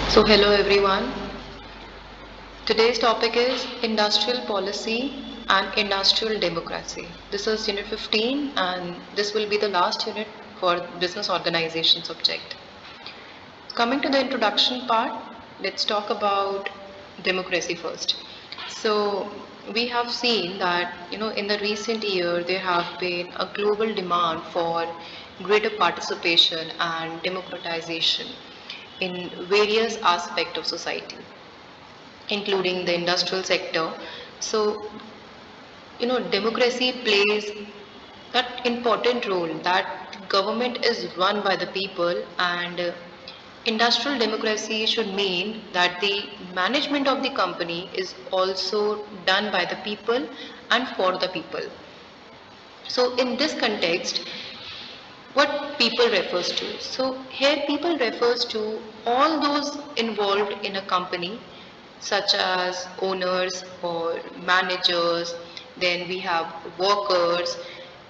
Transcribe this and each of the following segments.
So, hello everyone. Today's topic is industrial policy and industrial democracy. This is unit 15 and this will be the last unit for business organization subject. Coming to the introduction part, let's talk about democracy first. So, we have seen that in the recent year there have been a global demand for greater participation and democratization in various aspects of society, including the industrial sector. So, democracy plays that important role that government is run by the people, and industrial democracy should mean that the management of the company is also done by the people and for the people. So, in this context, what people refers to. So here people refers to all those involved in a company such as owners or managers, then we have workers,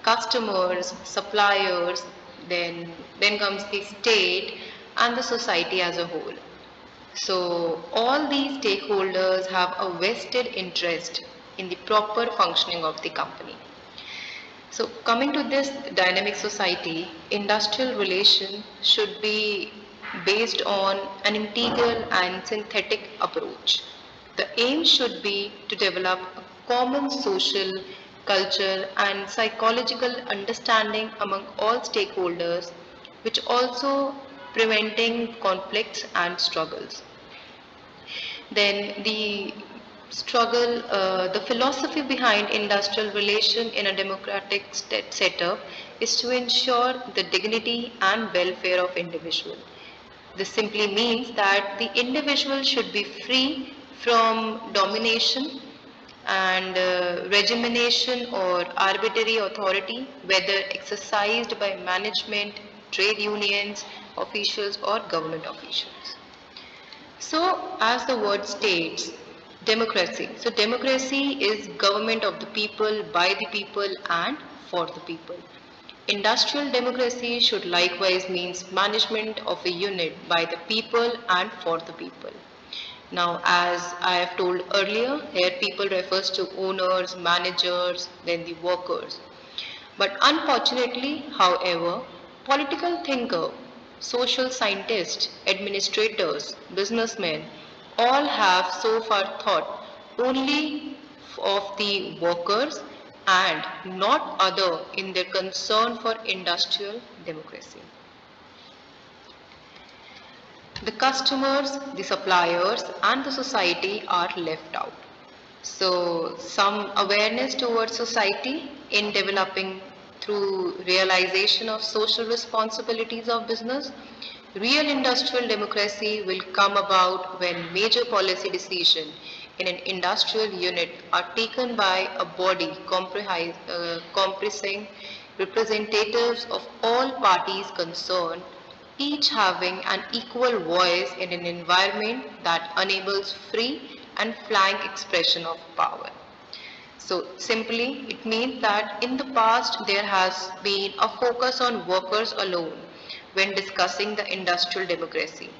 customers, suppliers, then comes the state and the society as a whole. So all these stakeholders have a vested interest in the proper functioning of the company. So, coming to this dynamic society, industrial relation should be based on an integral and synthetic approach. The aim should be to develop a common social, cultural, and psychological understanding among all stakeholders, which also preventing conflicts and struggles. Then the philosophy behind industrial relation in a democratic setup is to ensure the dignity and welfare of individual. This simply means that the individual should be free from domination and regimentation or arbitrary authority, whether exercised by management, trade unions, officials, or government officials. So, as the word states, democracy. So, democracy is government of the people, by the people, and for the people. Industrial democracy should likewise means management of a unit by the people and for the people. Now, as I have told earlier, here people refers to owners, managers, then the workers. But unfortunately, however, political thinker, social scientists, administrators, businessmen all have so far thought only of the workers and not other in their concern for industrial democracy. The customers, the suppliers, and the society are left out. So, some awareness towards society in developing through realization of social responsibilities of business. Real industrial democracy will come about when major policy decisions in an industrial unit are taken by a body comprising representatives of all parties concerned, each having an equal voice in an environment that enables free and frank expression of power. So simply it means that in the past there has been a focus on workers alone when discussing the industrial democracy.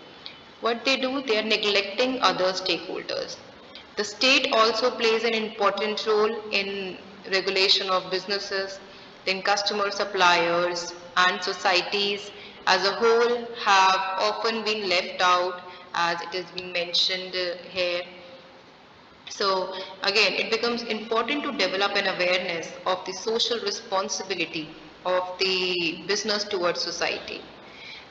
What they do, they are neglecting other stakeholders. The state also plays an important role in regulation of businesses, then customer suppliers and societies as a whole have often been left out as it has been mentioned here. So again, it becomes important to develop an awareness of the social responsibility of the business towards society.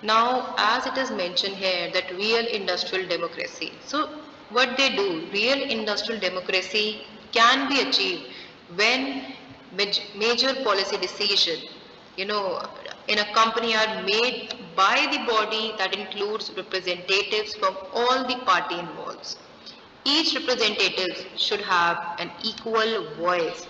Now, as it is mentioned here that real industrial democracy. So what they do, real industrial democracy can be achieved when major policy decision, you know, in a company are made by the body that includes representatives from all the party involved. Each representative should have an equal voice,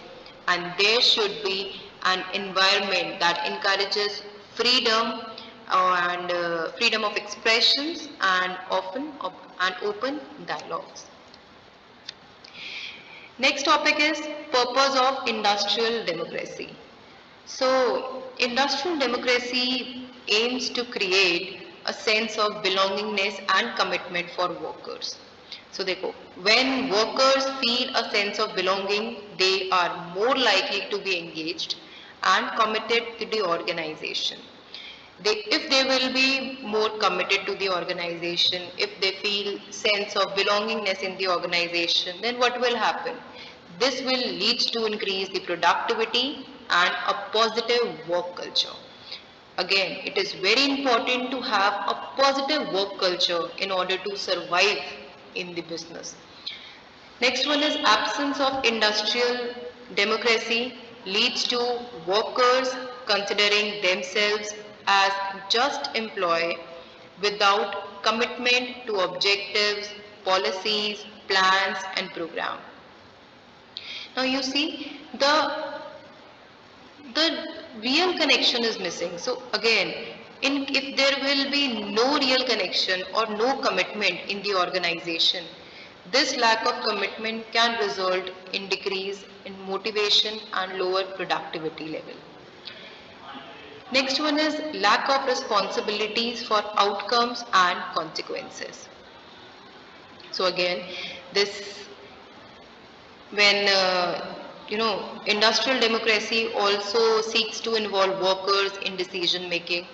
and there should be an environment that encourages freedom and freedom of expressions and often and open dialogues. Next topic is purpose of industrial democracy. So, industrial democracy aims to create a sense of belongingness and commitment for workers. So देखो, when workers feel a sense of belonging, they are more likely to be engaged and committed to the organization. If they will be more committed to the organization, if they feel sense of belongingness in the organization, then what will happen? This will lead to increase the productivity and a positive work culture. Again, it is very important to have a positive work culture in order to survive in the business. Next one is absence of industrial democracy leads to workers considering themselves as just employee without commitment to objectives, policies, plans and program. Now you see the real connection is missing. So again, if there will be no real connection or no commitment in the organization, this lack of commitment can result in decrease in motivation and lower productivity level. Next one is lack of responsibilities for outcomes and consequences. So again, this when industrial democracy also seeks to involve workers in decision making,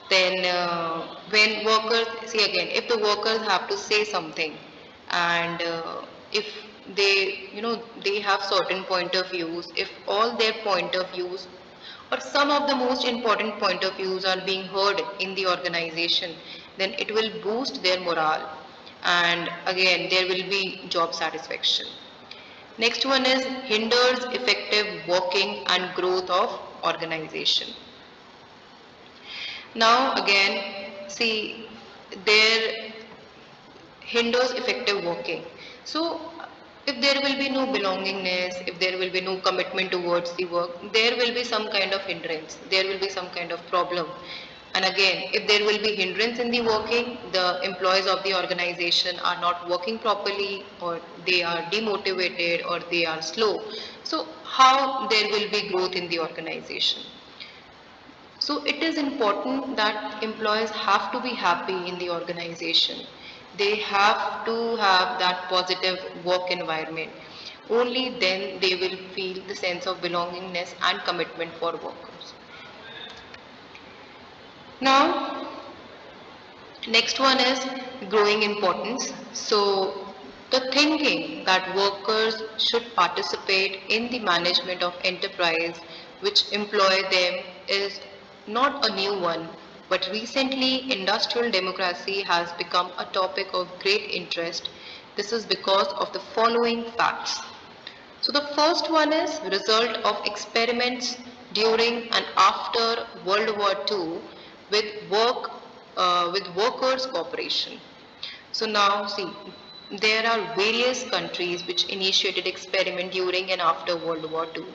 then when workers see again, if the workers have to say something, and if they have certain point of views, if all their point of views or some of the most important point of views are being heard in the organization, then it will boost their morale, and again there will be job satisfaction. Next one is hinders effective working and growth of organization. Now again, see, there hinders effective working. So if there will be no belongingness, if there will be no commitment towards the work, there will be some kind of hindrance, there will be some kind of problem. And again, if there will be hindrance in the working, the employees of the organization are not working properly, or they are demotivated, or they are slow. So how there will be growth in the organization? So it is important that employees have to be happy in the organization. They have to have that positive work environment. Only then they will feel the sense of belongingness and commitment for workers. Now, next one is growing importance. So the thinking that workers should participate in the management of enterprise which employ them is not a new one, but recently industrial democracy has become a topic of great interest. This is because of the following facts. So the first one is result of experiments during and after World War II with with workers' cooperation. So now see, there are various countries which initiated experiment during and after World War II.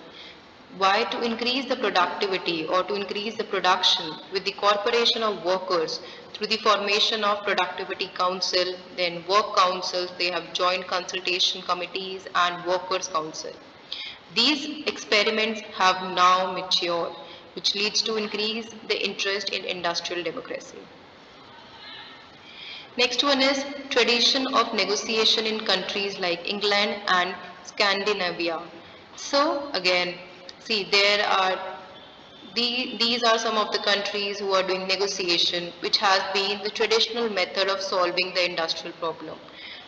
Why? To increase the productivity or to increase the production with the corporation of workers through the formation of productivity council, then work councils, they have joint consultation committees and workers council. These experiments have now matured, which leads to increase the interest in industrial democracy. Next one is tradition of negotiation in countries like England and Scandinavia. So again, see, these are some of the countries who are doing negotiation, which has been the traditional method of solving the industrial problem.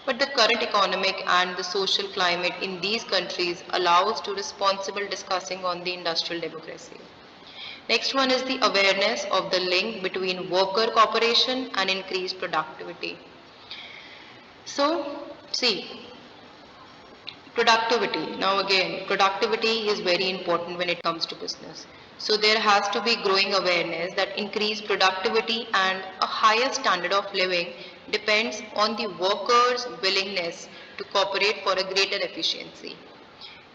But the current economic and the social climate in these countries allows to responsible discussing on the industrial democracy. Next one is the awareness of the link between worker cooperation and increased productivity. So, see, productivity. Now again, productivity is very important when it comes to business. So there has to be growing awareness that increased productivity and a higher standard of living depends on the workers' willingness to cooperate for a greater efficiency.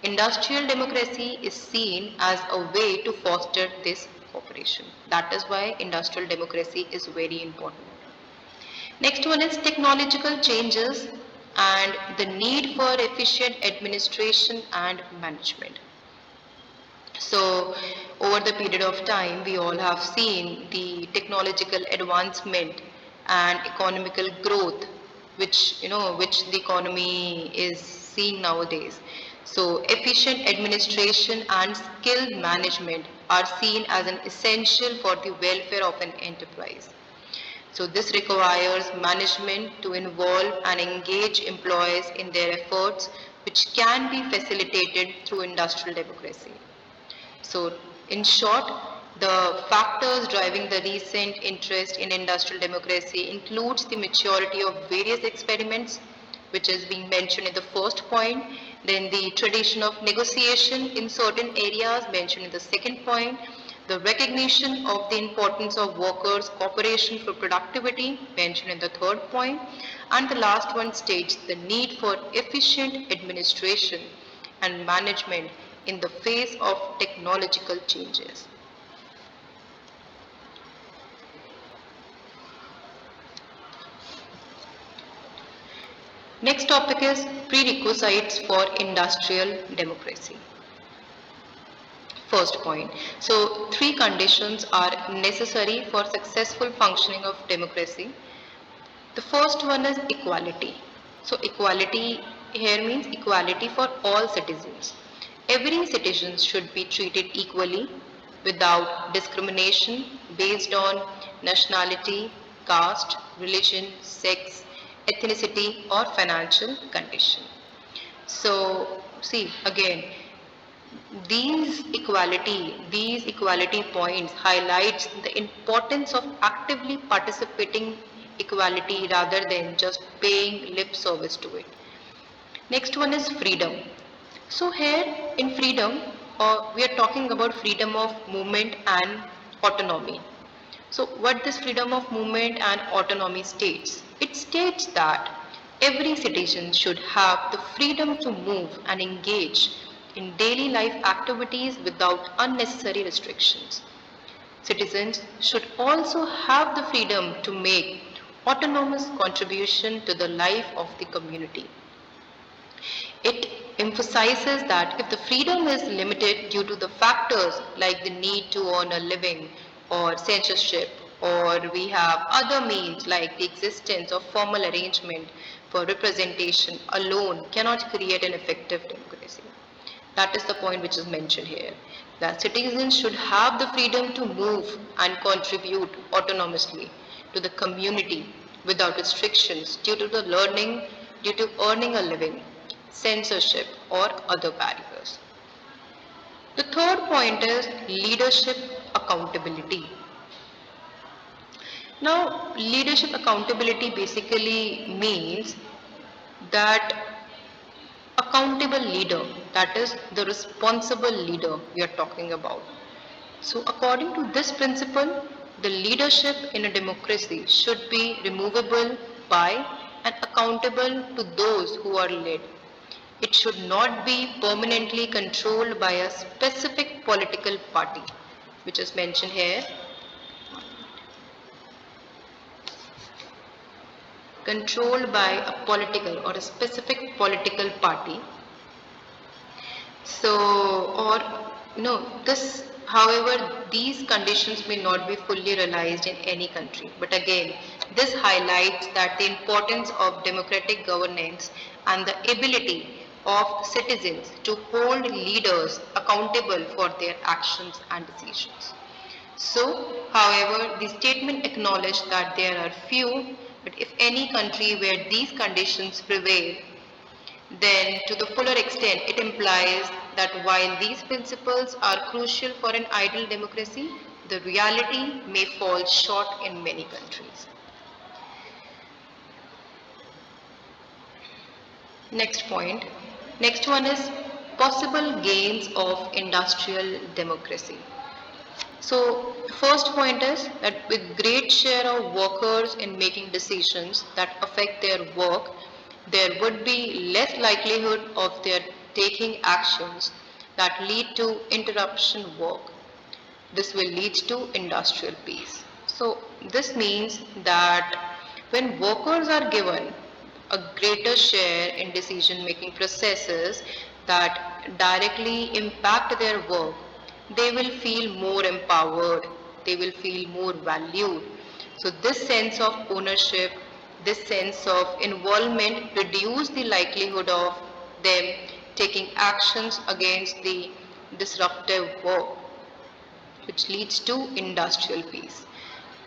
Industrial democracy is seen as a way to foster this cooperation. That is why industrial democracy is very important. Next one is technological changes and the need for efficient administration and management. So, over the period of time, we all have seen the technological advancement and economical growth, which the economy is seeing nowadays. So, efficient administration and skilled management are seen as an essential for the welfare of an enterprise. So this requires management to involve and engage employees in their efforts, which can be facilitated through industrial democracy. So, in short, the factors driving the recent interest in industrial democracy includes the maturity of various experiments, which is being mentioned in the first point, then the tradition of negotiation in certain areas mentioned in the second point, the recognition of the importance of workers' cooperation for productivity mentioned in the third point, and the last one states the need for efficient administration and management in the face of technological changes. Next topic is prerequisites for industrial democracy. First point. So, three conditions are necessary for successful functioning of democracy. The first one is equality. So, equality here means equality for all citizens. Every citizen should be treated equally without discrimination based on nationality, caste, religion, sex, ethnicity, or financial condition. So, see again, these equality points highlights the importance of actively participating equality rather than just paying lip service to it. Next one is freedom. So here in freedom, we are talking about freedom of movement and autonomy. So what this freedom of movement and autonomy states? It states that every citizen should have the freedom to move and engage in daily life activities without unnecessary restrictions. Citizens should also have the freedom to make autonomous contribution to the life of the community. It emphasizes that if the freedom is limited due to the factors like the need to earn a living or censorship, or we have other means like the existence of formal arrangement for representation alone cannot create an effective democracy. That is the point which is mentioned here. That citizens should have the freedom to move and contribute autonomously to the community without restrictions due to earning a living, censorship, or other barriers. The third point is leadership accountability. Now, leadership accountability basically means that accountable leader, that is the responsible leader we are talking about. So, according to this principle, the leadership in a democracy should be removable by and accountable to those who are led. It should not be permanently controlled by a specific political party, which is mentioned here. Controlled by a political or a specific political party. So, or no, this, however, these conditions may not be fully realized in any country. But again, this highlights that the importance of democratic governance and the ability of citizens to hold leaders accountable for their actions and decisions. So, however, the statement acknowledged that there are few, but if any country where these conditions prevail, then to the fuller extent it implies that while these principles are crucial for an ideal democracy, the reality may fall short in many countries. Next point. Next one is possible gains of industrial democracy. So first point is that with great share of workers in making decisions that affect their work, there would be less likelihood of their taking actions that lead to interruption work. This will lead to industrial peace. So this means that when workers are given a greater share in decision making processes that directly impact their work, they will feel more empowered, they will feel more valued. So this sense of ownership, this sense of involvement reduce the likelihood of them taking actions against the disruptive work, which leads to industrial peace.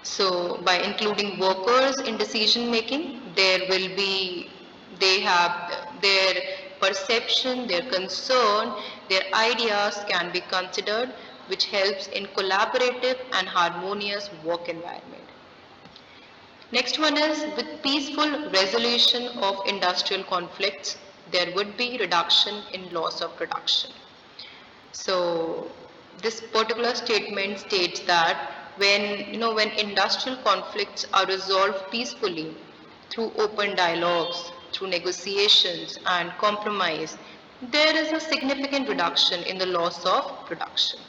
So by including workers in decision making, they have their perception, their concern, their ideas can be considered, which helps in collaborative and harmonious work environment. Next one is with peaceful resolution of industrial conflicts, there would be reduction in loss of production. So this particular statement states that when industrial conflicts are resolved peacefully through open dialogues, through negotiations and compromise, there is a significant reduction in the loss of production.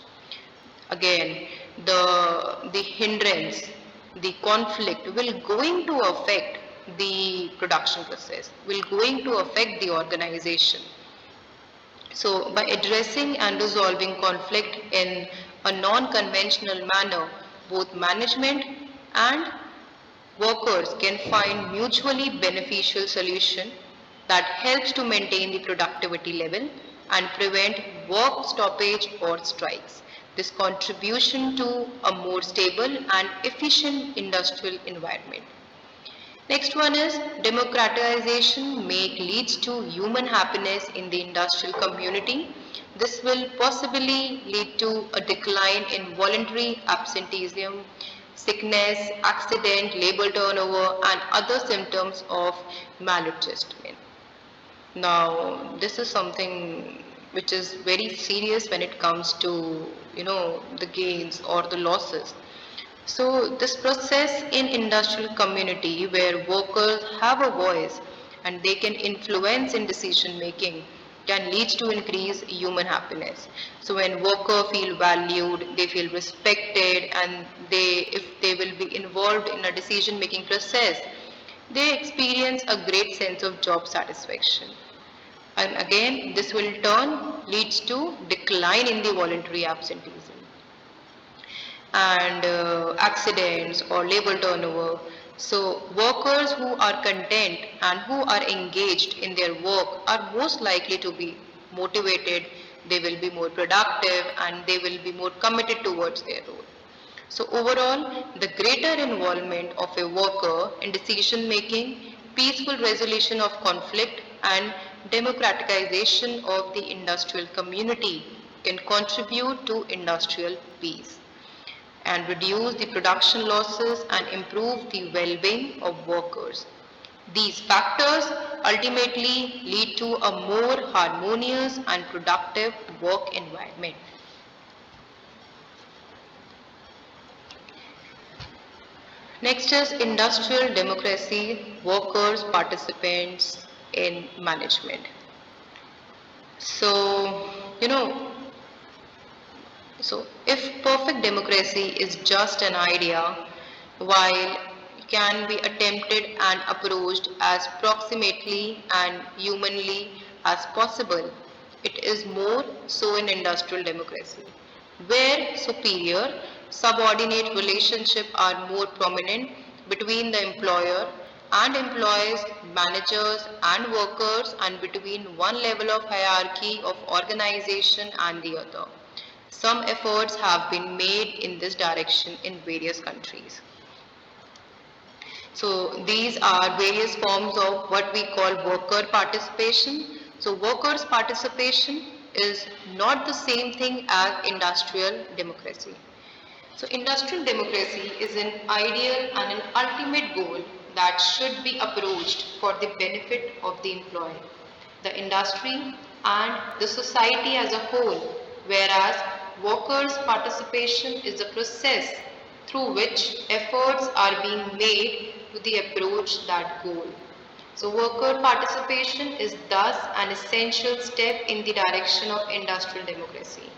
Again, the hindrance, the conflict will going to affect the production process, will going to affect the organization. So by addressing and resolving conflict in a non-conventional manner, both management and workers can find mutually beneficial solution that helps to maintain the productivity level and prevent work stoppage or strikes. This contribution to a more stable and efficient industrial environment. Next one is democratization leads to human happiness in the industrial community. This will possibly lead to a decline in voluntary absenteeism, sickness, accident, labor turnover and other symptoms of maladjustment. Now, this is something which is very serious when it comes to, the gains or the losses. So this process in industrial community where workers have a voice and they can influence in decision making can lead to increase human happiness. So when workers feel valued, they feel respected and if they will be involved in a decision making process, they experience a great sense of job satisfaction. And again, this will turn leads to decline in the voluntary absenteeism and accidents or labor turnover. So workers who are content and who are engaged in their work are most likely to be motivated, they will be more productive and they will be more committed towards their role. So overall, the greater involvement of a worker in decision making, peaceful resolution of conflict and democratization of the industrial community can contribute to industrial peace and reduce the production losses and improve the well-being of workers. These factors ultimately lead to a more harmonious and productive work environment. Next is industrial democracy, workers, participants in management. So, if perfect democracy is just an idea, while can be attempted and approached as proximately and humanly as possible, it is more so in industrial democracy, where superior subordinate relationships are more prominent between the employer and employees, managers and workers, and between one level of hierarchy of organization and the other. Some efforts have been made in this direction in various countries. So these are various forms of what we call worker participation. So workers participation is not the same thing as industrial democracy. So industrial democracy is an ideal and an ultimate goal that should be approached for the benefit of the employee, the industry and the society as a whole, whereas workers' participation is a process through which efforts are being made to the approach that goal. So worker participation is thus an essential step in the direction of industrial democracy.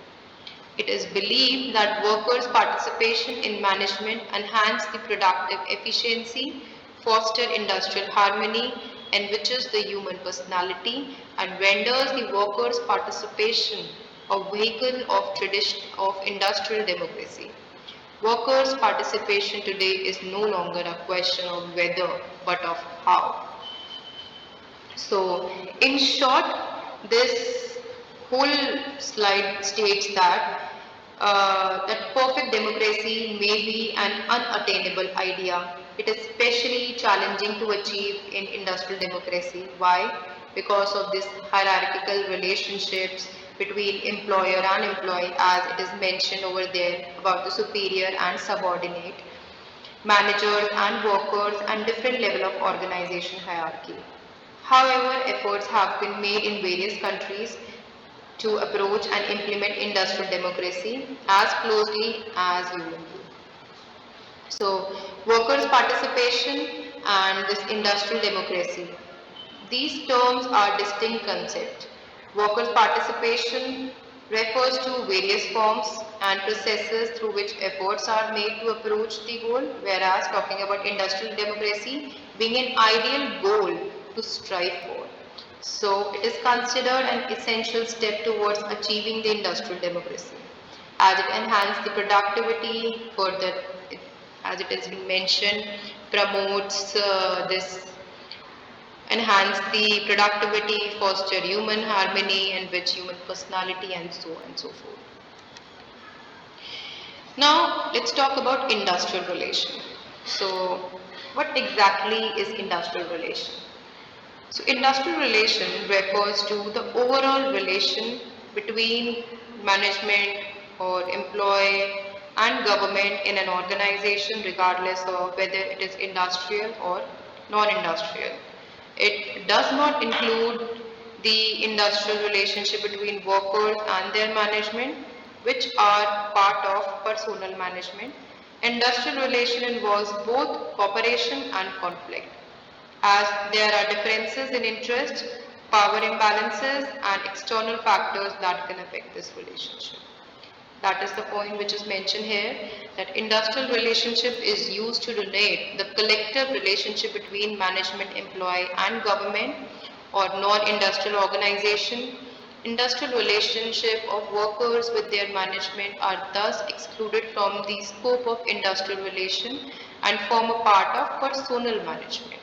It is believed that workers' participation in management enhance the productive efficiency, foster industrial harmony, enriches the human personality, and renders the workers' participation a vehicle of industrial democracy. Workers' participation today is no longer a question of whether but of how. So, in short, this whole slide states that that perfect democracy may be an unattainable idea. It is especially challenging to achieve in industrial democracy. Why? Because of this hierarchical relationships between employer and employee, as it is mentioned over there about the superior and subordinate, managers and workers, and different level of organization hierarchy. However, efforts have been made in various countries to approach and implement industrial democracy as closely as humanly. So, workers' participation and this industrial democracy. These terms are distinct concepts. Workers' participation refers to various forms and processes through which efforts are made to approach the goal, whereas talking about industrial democracy being an ideal goal to strive for. So it is considered an essential step towards achieving the industrial democracy, as it enhances the productivity further, as it has been mentioned, promotes this enhance the productivity, foster human harmony, enrich human personality, and so on and so forth. Now, let's talk about industrial relation. So, what exactly is industrial relation? So, industrial relation refers to the overall relation between management or employee and government in an organization, regardless of whether it is industrial or non-industrial. It does not include the industrial relationship between workers and their management, which are part of personal management. Industrial relation involves both cooperation and conflict, as there are differences in interest, power imbalances, and external factors that can affect this relationship. That is the point which is mentioned here, that industrial relationship is used to denote the collective relationship between management, employee, and government or non-industrial organization. Industrial relationship of workers with their management are thus excluded from the scope of industrial relation and form a part of personal management.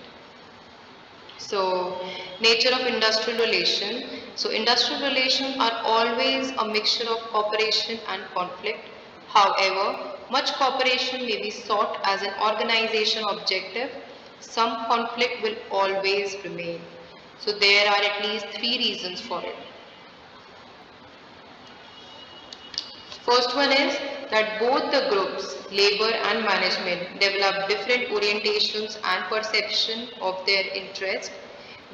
So, nature of industrial relation. So, industrial relations are always a mixture of cooperation and conflict. However, much cooperation may be sought as an organization objective. Some conflict will always remain. So, there are at least three reasons for it. First one is that both the groups, labor and management, develop different orientations and perception of their interest.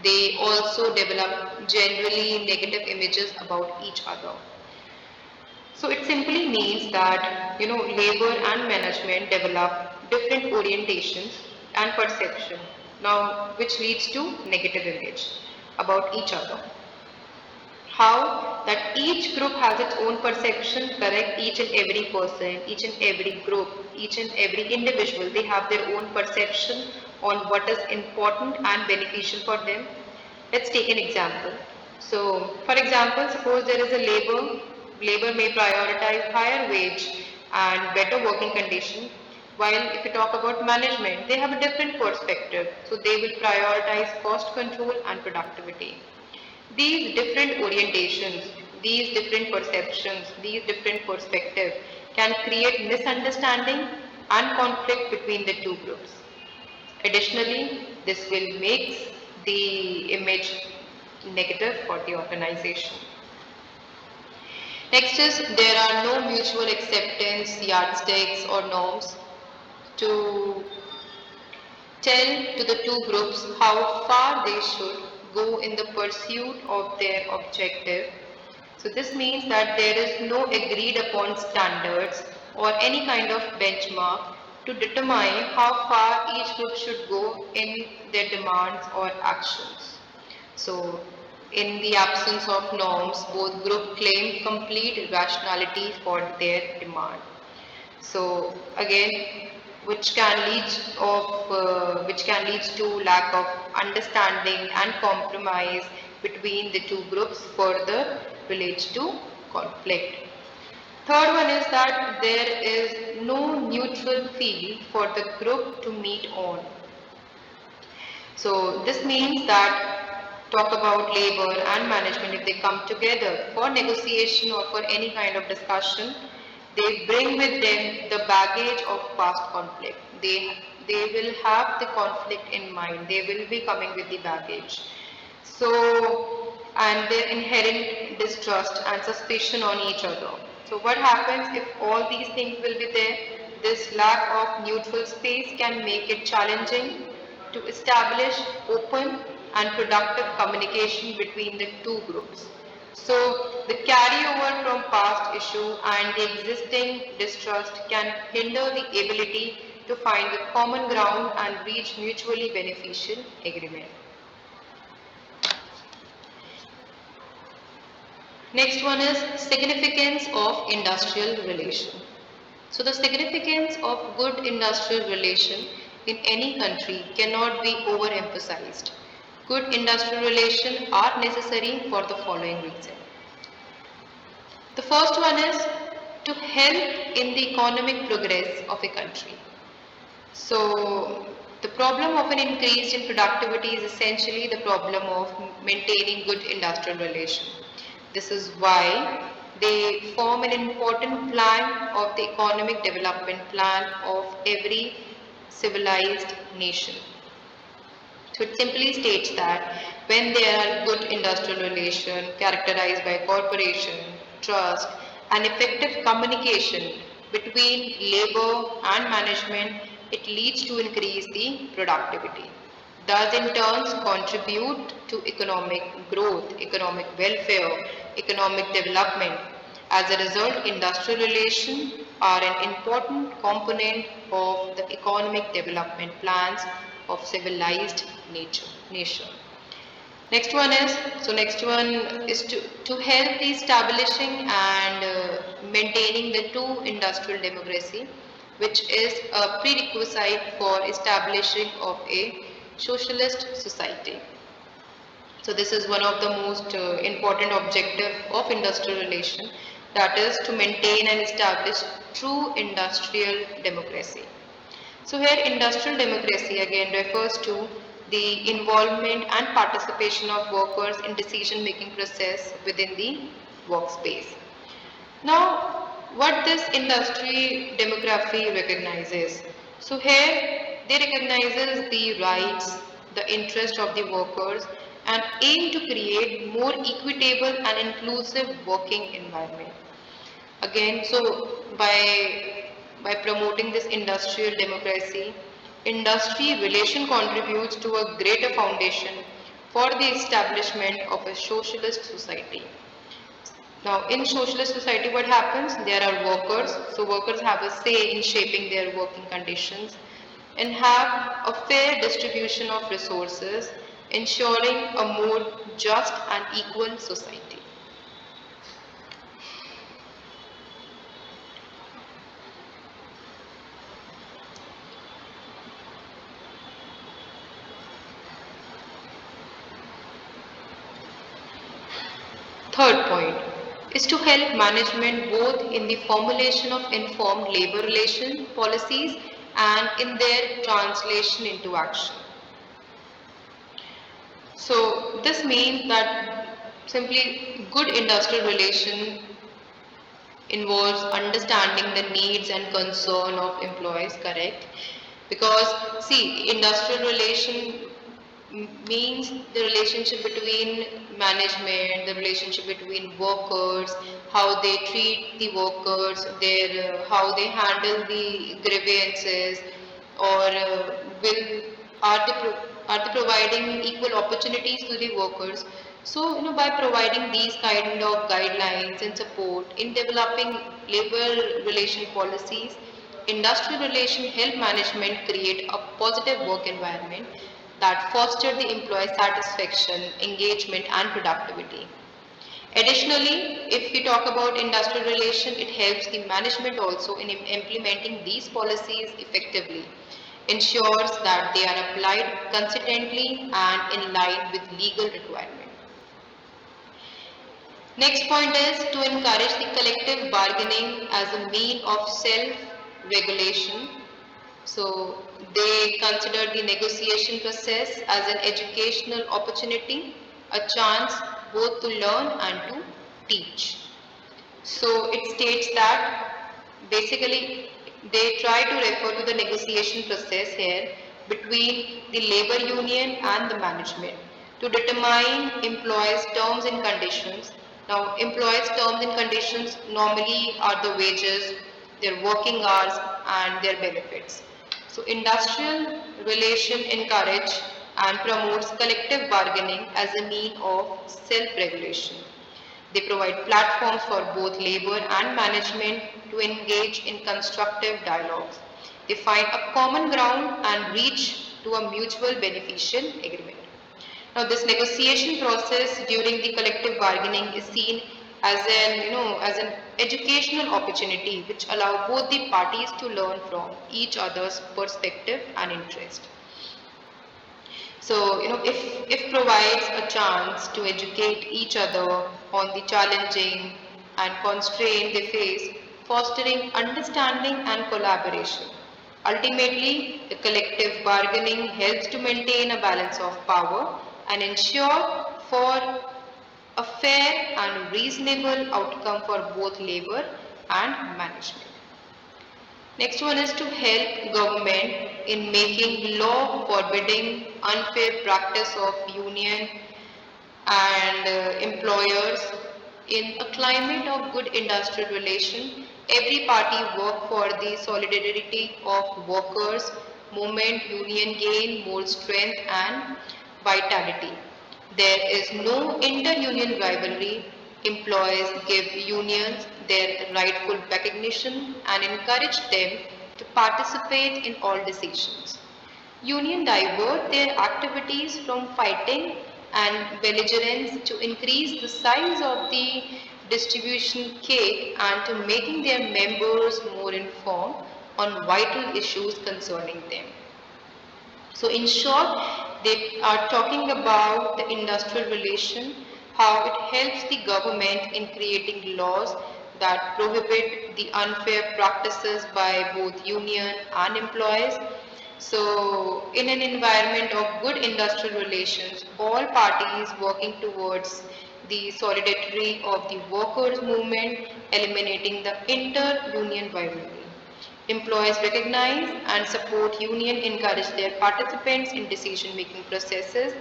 They also develop generally negative images about each other. So it simply means that labor and management develop different orientations and perception. Now, which leads to negative image about each other. How that each group has its own perception, correct? Each and every person, each and every group, each and every individual, they have their own perception on what is important and beneficial for them. Let's take an example. So, for example, suppose there is a labor may prioritize higher wage and better working condition, while if you talk about management, they have a different perspective. So, they will prioritize cost control and productivity. These different orientations, these different perceptions, these different perspectives can create misunderstanding and conflict between the two groups. Additionally, this will make the image negative for the organization. Next is there are no mutual acceptance yardsticks or norms to tell to the two groups how far they should go in the pursuit of their objective. So this means that there is no agreed upon standards or any kind of benchmark to determine how far each group should go in their demands or actions. So in the absence of norms, both groups claim complete rationality for their demand. So again, which can lead to lack of understanding and compromise between the two groups, further relates to conflict. Third one is that there is no neutral field for the group to meet on. So this means that talk about labor and management, if they come together for negotiation or for any kind of discussion, they bring with them the baggage of past conflict. They will have the conflict in mind. They will be coming with the baggage. So, and their inherent distrust and suspicion on each other. So what happens if all these things will be there? This lack of neutral space can make it challenging to establish open and productive communication between the two groups. So the carryover from past issue and the existing distrust can hinder the ability to find the common ground and reach mutually beneficial agreement. Next one is significance of industrial relation. So the significance of good industrial relation in any country cannot be overemphasized. Good industrial relations are necessary for the following reason. The first one is to help in the economic progress of a country. So the problem of an increase in productivity is essentially the problem of maintaining good industrial relation. This is why they form an important plank of the economic development plan of every civilized nation. So it simply states that when there are good industrial relations characterized by cooperation, trust, and effective communication between labor and management, it leads to increase the productivity. Thus, in turn, contribute to economic growth, economic welfare, economic development. As a result, industrial relations are an important component of the economic development plans of civilized nation. Next one is to help the establishing and maintaining the two industrial democracy, which is a prerequisite for establishing of a socialist society. So this is one of the most important objective of industrial relation, that is to maintain and establish true industrial democracy. So here industrial democracy again refers to the involvement and participation of workers in decision making process within the workspace. Now what this industry demography recognizes? So here they recognizes the rights, the interest of the workers and aim to create more equitable and inclusive working environment. Again, so by promoting this industrial democracy, industry relation contributes to a greater foundation for the establishment of a socialist society. Now, in socialist society, what happens? There are workers, so workers have a say in shaping their working conditions and have a fair distribution of resources, ensuring a more just and equal society. Third point is to help management both in the formulation of informed labor relation policies and in their translation into action. So this means that simply good industrial relation involves understanding the needs and concern of employees, correct? Because see, industrial relation means the relationship between management, the relationship between workers, how they treat the workers, their how they handle the grievances, or will are they providing equal opportunities to the workers. So by providing these kind of guidelines and support in developing labor relation policies, industrial relation help management create a positive work environment that foster the employee satisfaction, engagement and productivity. Additionally, if we talk about industrial relation, it helps the management also in implementing these policies effectively, ensures that they are applied consistently and in line with legal requirements. Next point is to encourage the collective bargaining as a mean of self-regulation. So they consider the negotiation process as an educational opportunity, a chance both to learn and to teach. So it states that basically they try to refer to the negotiation process here between the labor union and the management to determine employees' terms and conditions. Now, employees' terms and conditions normally are the wages, their working hours, and their benefits. So, industrial relation encourage and promotes collective bargaining as a mean of self-regulation. They provide platforms for both labor and management to engage in constructive dialogues. They find a common ground and reach to a mutual beneficial agreement. Now, this negotiation process during the collective bargaining is seen as an educational opportunity which allow both the parties to learn from each other's perspective and interest. So, if provides a chance to educate each other on the challenging and constraint they face, fostering understanding and collaboration. Ultimately, the collective bargaining helps to maintain a balance of power and ensure for a fair and reasonable outcome for both labor and management. Next one is to help government in making law forbidding unfair practice of union and employers in a climate of good industrial relation. Every party work for the solidarity of workers, movement, union gain more strength and vitality. There is no inter-union rivalry. Employees give unions their rightful recognition and encourage them to participate in all decisions. Union divert their activities from fighting and belligerence to increase the size of the distribution cake and to making their members more informed on vital issues concerning them. So in short, they are talking about the industrial relation, how it helps the government in creating laws that prohibit the unfair practices by both union and employees. So in an environment of good industrial relations, all parties working towards the solidarity of the workers' movement, eliminating the inter-union rivalry. Employees recognize and support union, encourage their participants in decision-making processes.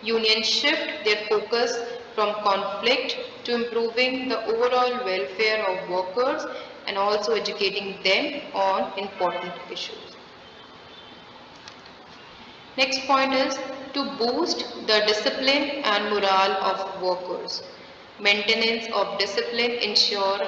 Unions shift their focus from conflict to improving the overall welfare of workers and also educating them on important issues. Next point is to boost the discipline and morale of workers. Maintenance of discipline ensure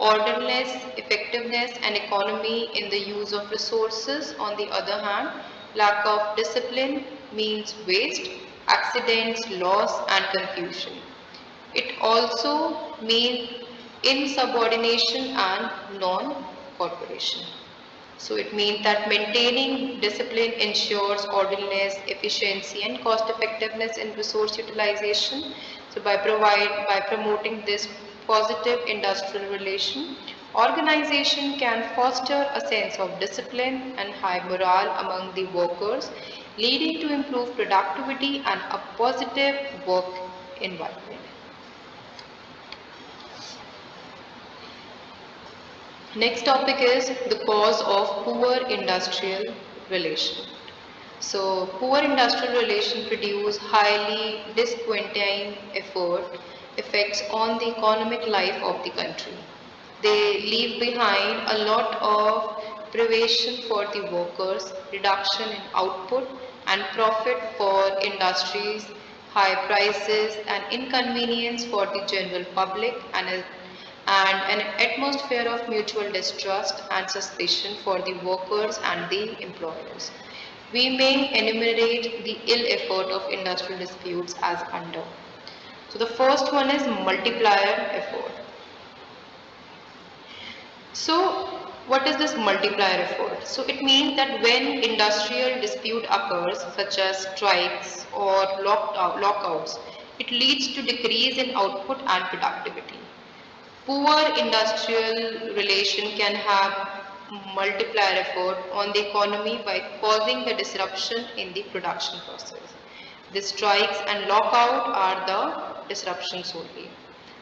orderliness, effectiveness and economy in the use of resources. On the other hand, lack of discipline means waste, accidents, loss and confusion. It also means insubordination and non-cooperation. So it means that maintaining discipline ensures orderliness, efficiency and cost effectiveness in resource utilization. So by promoting this positive industrial relation, organization can foster a sense of discipline and high morale among the workers, leading to improved productivity and a positive work environment. Next topic is the cause of poor industrial relation. So poor industrial relation produce highly disquieting effects on the economic life of the country. They leave behind a lot of privation for the workers, reduction in output and profit for industries, high prices and inconvenience for the general public and an atmosphere of mutual distrust and suspicion for the workers and the employers. We may enumerate the ill effort of industrial disputes as under. So the first one is multiplier effort. So what is this multiplier effort? So it means that when industrial dispute occurs such as strikes or lockouts, it leads to decrease in output and productivity. Poor industrial relation can have multiplier effect on the economy by causing the disruption in the production process. The strikes and lockout are the disruptions only.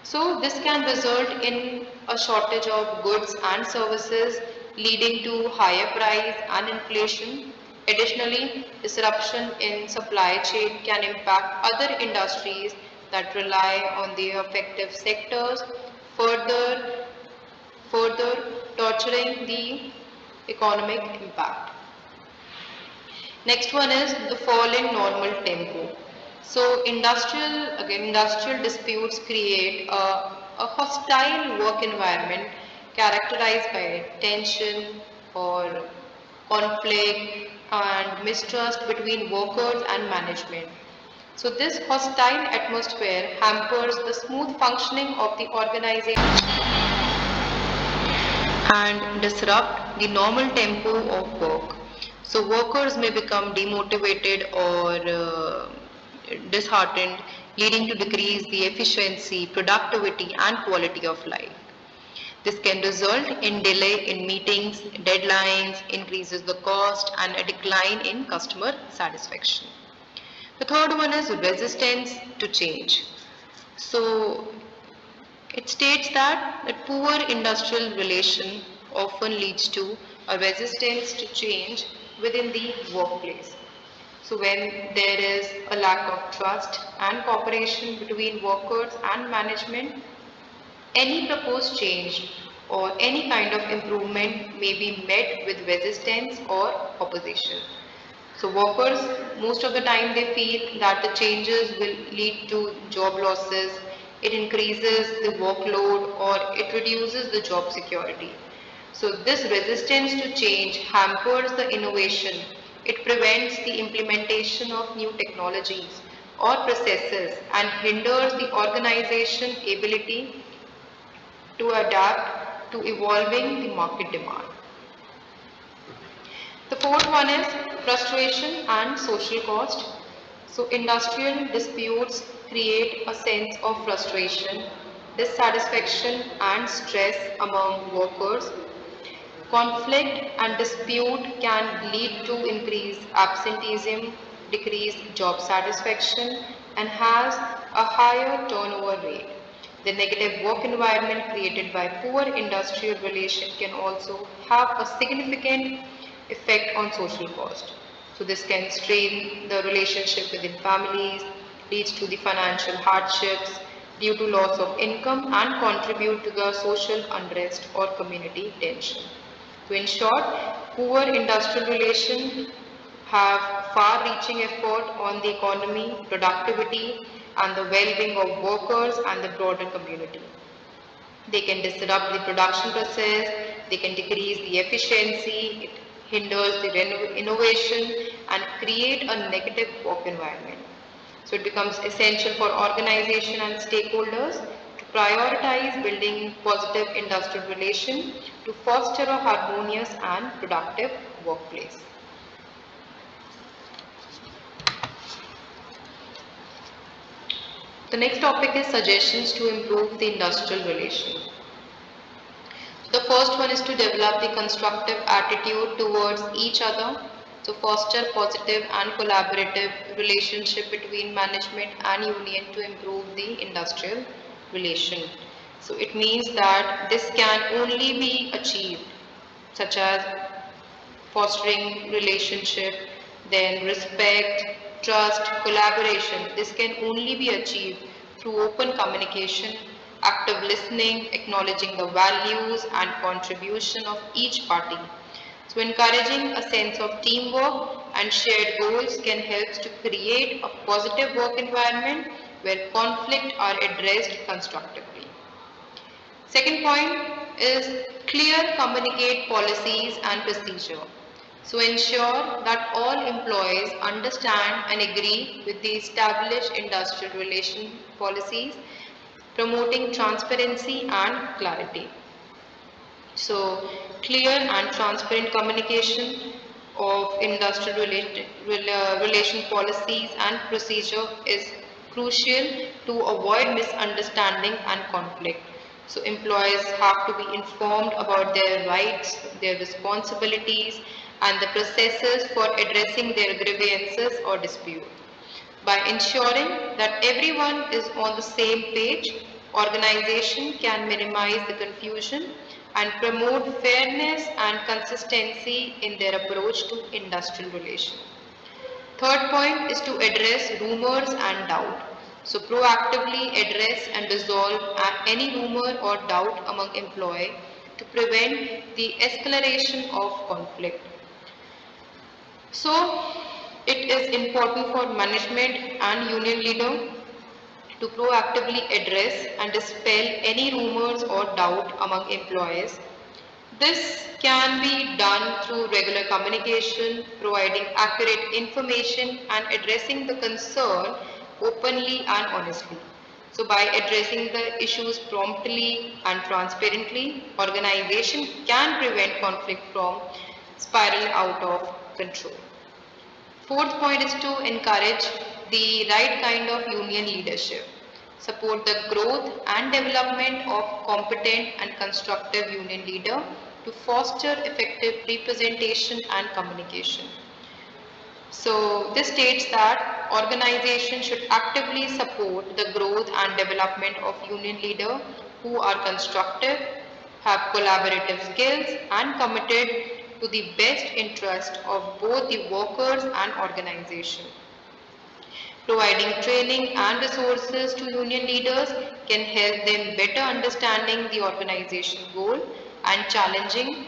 So this can result in a shortage of goods and services, leading to higher price and inflation. Additionally, disruption in supply chain can impact other industries that rely on the affected sectors, further torturing the economic impact. Next one is the fall in normal tempo. So industrial disputes create a hostile work environment characterized by tension or conflict and mistrust between workers and management. So this hostile atmosphere hampers the smooth functioning of the organization and disrupt the normal tempo of work. So workers may become demotivated or disheartened, leading to decrease the efficiency, productivity and quality of life. This can result in delay in meetings, deadlines, increases the cost and a decline in customer satisfaction. The third one is resistance to change. So it states that poor industrial relation often leads to a resistance to change within the workplace. So when there is a lack of trust and cooperation between workers and management, any proposed change or any kind of improvement may be met with resistance or opposition. So workers, most of the time they feel that the changes will lead to job losses, it increases the workload or it reduces the job security. So this resistance to change hampers the innovation. It prevents the implementation of new technologies or processes and hinders the organization ability to adapt to evolving the market demand. The fourth one is frustration and social cost. So industrial disputes create a sense of frustration, dissatisfaction and stress among workers. Conflict and dispute can lead to increased absenteeism, decreased job satisfaction and has a higher turnover rate. The negative work environment created by poor industrial relation can also have a significant effect on social cost. So this can strain the relationship within families, leads to the financial hardships due to loss of income and contribute to the social unrest or community tension. So in short, poor industrial relations have far-reaching effort on the economy, productivity and the well-being of workers and the broader community. They can disrupt the production process, they can decrease the efficiency, it hinders the innovation and create a negative work environment. So it becomes essential for organization and stakeholders to prioritize building positive industrial relation to foster a harmonious and productive workplace. The next topic is suggestions to improve the industrial relation. The first one is to develop the constructive attitude towards each other. So foster positive and collaborative relationship between management and union to improve the industrial relation. So it means that this can only be achieved such as fostering relationship, then respect, trust, collaboration. This can only be achieved through open communication, active listening, acknowledging the values and contribution of each party. So encouraging a sense of teamwork and shared goals can help to create a positive work environment where conflict are addressed constructively. Second point is clear communicate policies and procedure. So ensure that all employees understand and agree with the established industrial relation policies, promoting transparency and clarity. So clear and transparent communication of industrial relation policies and procedure is crucial to avoid misunderstanding and conflict. So employees have to be informed about their rights, their responsibilities, and the processes for addressing their grievances or dispute. By ensuring that everyone is on the same page, organization can minimize the confusion and promote fairness and consistency in their approach to industrial relations. Third point is to address rumors and doubt. So proactively address and resolve any rumor or doubt among employees to prevent the escalation of conflict. So it is important for management and union leader to proactively address and dispel any rumors or doubt among employees. This can be done through regular communication, providing accurate information and addressing the concern openly and honestly. So by addressing the issues promptly and transparently, organization can prevent conflict from spiraling out of control. Fourth point is to encourage the right kind of union leadership. Support the growth and development of competent and constructive union leader to foster effective representation and communication. So this states that organization should actively support the growth and development of union leaders who are constructive, have collaborative skills and committed to the best interest of both the workers and organization. Providing training and resources to union leaders can help them better understanding the organization goal and challenging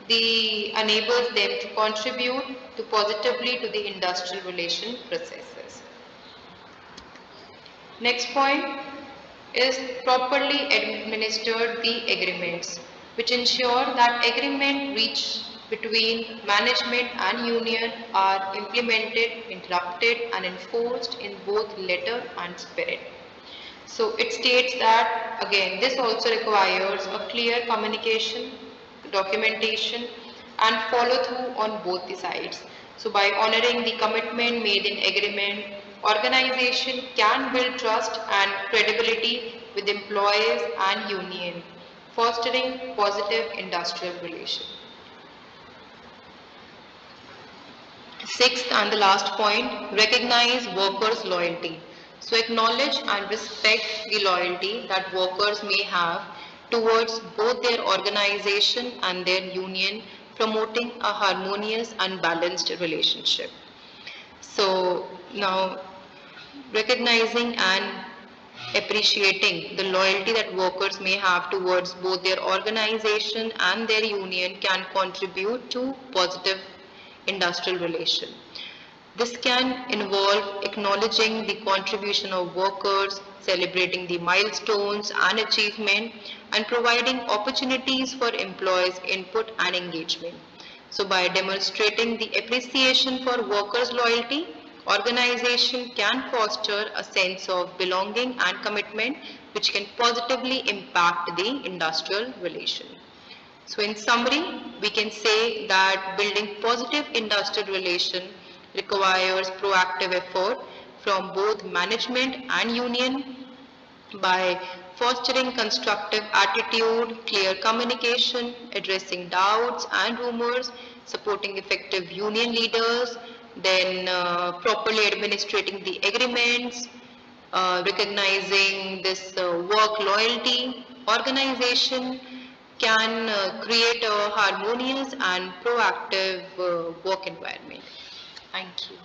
the enables them to contribute to positively to the industrial relation processes. Next point is properly administered the agreements, which ensure that agreement reached between management and union are implemented, interpreted and enforced in both letter and spirit. So it states that again this also requires a clear communication, documentation and follow through on both the sides. So by honoring the commitment made in agreement, organization can build trust and credibility with employees and union, fostering positive industrial relations. Sixth and the last point, recognize workers' loyalty. So acknowledge and respect the loyalty that workers may have towards both their organization and their union, promoting a harmonious and balanced relationship. So now recognizing and appreciating the loyalty that workers may have towards both their organization and their union can contribute to positive industrial relation. This can involve acknowledging the contribution of workers, celebrating the milestones and achievement, and providing opportunities for employees' input and engagement. So by demonstrating the appreciation for workers' loyalty, organization can foster a sense of belonging and commitment which can positively impact the industrial relation. So in summary, we can say that building positive industrial relation requires proactive effort from both management and union by fostering constructive attitude, clear communication, addressing doubts and rumors, supporting effective union leaders, then properly administrating the agreements, recognizing this work loyalty, organization can create a harmonious and proactive work environment. Thank you.